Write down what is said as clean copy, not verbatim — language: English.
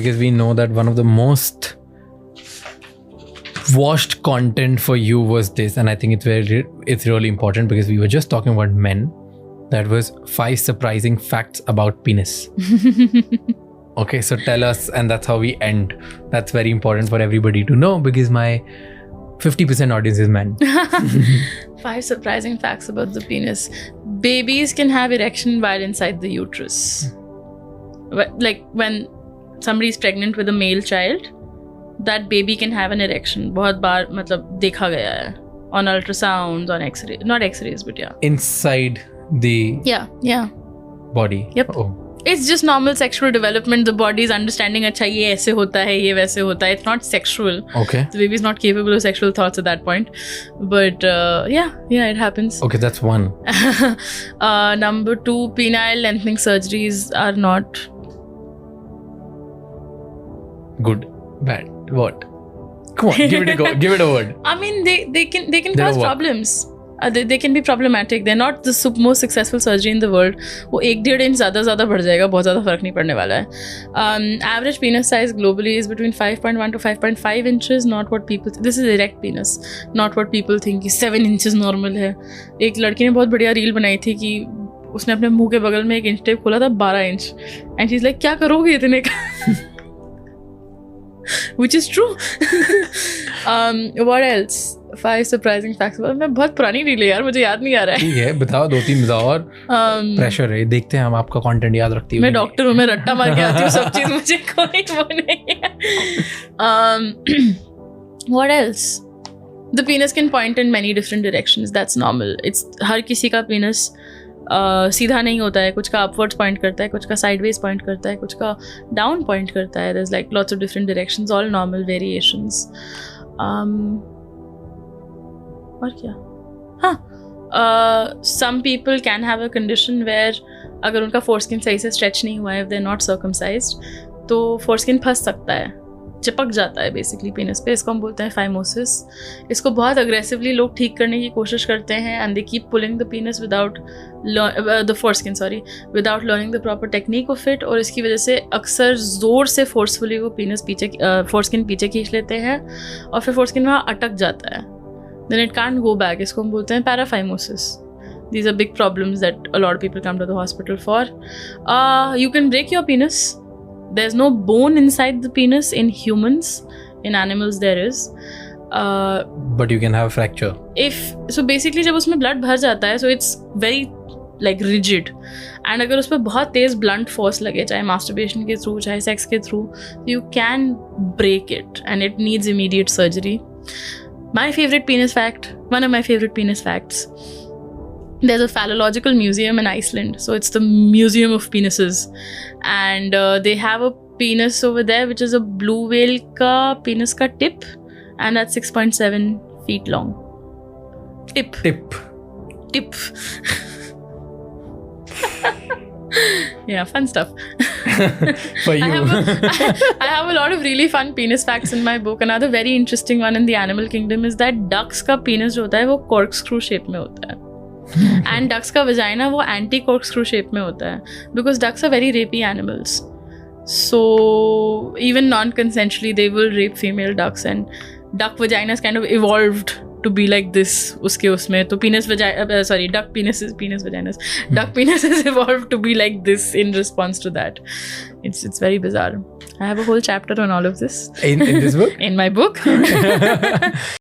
Because we know that one of the most watched content for you was this, and I think it's really important because we were just talking about men. That was 5 surprising facts about penis. Okay, so tell us, and that's how we end. That's very important for everybody to know because my 50% audience is men. 5 surprising facts about the penis. Babies can have erection while inside the uterus. Like when somebody is pregnant with a male child, that baby can have an erection. बहुत बार मतलब देखा गया है on ultrasounds, on X-ray, not X-rays, but yeah. Inside the body. Yep. Oh. It's just normal sexual development. The body is understanding. अच्छा ये ऐसे होता है, ये वैसे होता है. It's not sexual. Okay. The baby is not capable of sexual thoughts at that point. But yeah, it happens. Okay, that's one. Number 2, penile lengthening surgeries are not good, bad, what? Come on, give it a go. Give it a word. I mean, they can cause problems. They can be problematic. They're not the most successful surgery in the world. वो 1-1.5 inch ज़्यादा बढ़ जाएगा, बहुत ज़्यादा फर्क नहीं पड़ने वाला है. Average penis size globally is between 5.1 to 5.5 inches. Not what people. This is erect penis. Not what people think. 7 inches normal है. एक लड़की ने बहुत बढ़िया रील बनाई थी कि उसने अपने मुंह के बगल में 1 इंच टेप खोला था 12 इंच. And she's like, क्या करोगे इतने का? Which is true. What else? 5 surprising facts. मैं बहुत पुरानी रील है यार, मुझे याद नहीं आ रहा है. ठीक है, बताओ 2-3 बताओ और प्रेशर है. देखते हैं हम आपका कंटेंट याद रखती है. मैं डॉक्टर हूँ, मैं रट्टा मार के आती हूँ सब चीज, मुझे कोई वो नहीं है. What else? The penis can point in many different directions. That's normal. It's हर किसी का penis सीधा नहीं होता है. कुछ का upwards point करता है, कुछ का sideways point करता है, कुछ का down point करता है. There's like lots of different directions, all normal variations. और क्या? हाँ, some people can have a condition where अगर उनका foreskin सही से stretch नहीं हुआ है, if they're not circumcised, तो foreskin फंस सकता है, चिपक जाता है बेसिकली पेनिस पे. इसको हम बोलते हैं फाइमोसिस. इसको बहुत अग्रेसिवली लोग ठीक करने की कोशिश करते हैं and they keep pulling the penis without the foreskin, without learning the proper technique of it. और इसकी वजह से अक्सर ज़ोर से फोर्सफुली वो पेनिस पीछे foreskin पीछे खींच लेते हैं और फिर foreskin वहाँ अटक जाता है. Then it can't go back. इसको हम बोलते हैं paraphimosis. These are big problems that a lot of people come to the hospital for. You can break your penis. There's no bone inside the penis in humans. In animals there is. But you can have a fracture. So basically जब उसमें blood भर जाता है, so it's very like rigid. And अगर उस पर बहुत तेज blunt force लगे, चाहे masturbation के through, चाहे sex के through, you can break it and it needs immediate surgery. My favorite penis fact, one of my favorite penis facts. There's a phallological museum in Iceland. So it's the museum of penises. And they have a penis over there, which is a blue whale ka penis ka tip. And that's 6.7 feet long. Tip. Yeah, fun stuff. For you. I have a lot of really fun penis facts in my book. Another very interesting one in the animal kingdom is that ducks का penis जो होता है वो corkscrew shape में होता है. And ducks का vagina वो anti-corkscrew shape में होता है. Because ducks are very rapey animals. So even non-consensually they will rape female ducks, and duck vaginas kind of evolved to be like this. उसके उसमें तो duck penises evolved to be like this in response to that. It's very bizarre. I have a whole chapter on all of this In this book? in my book.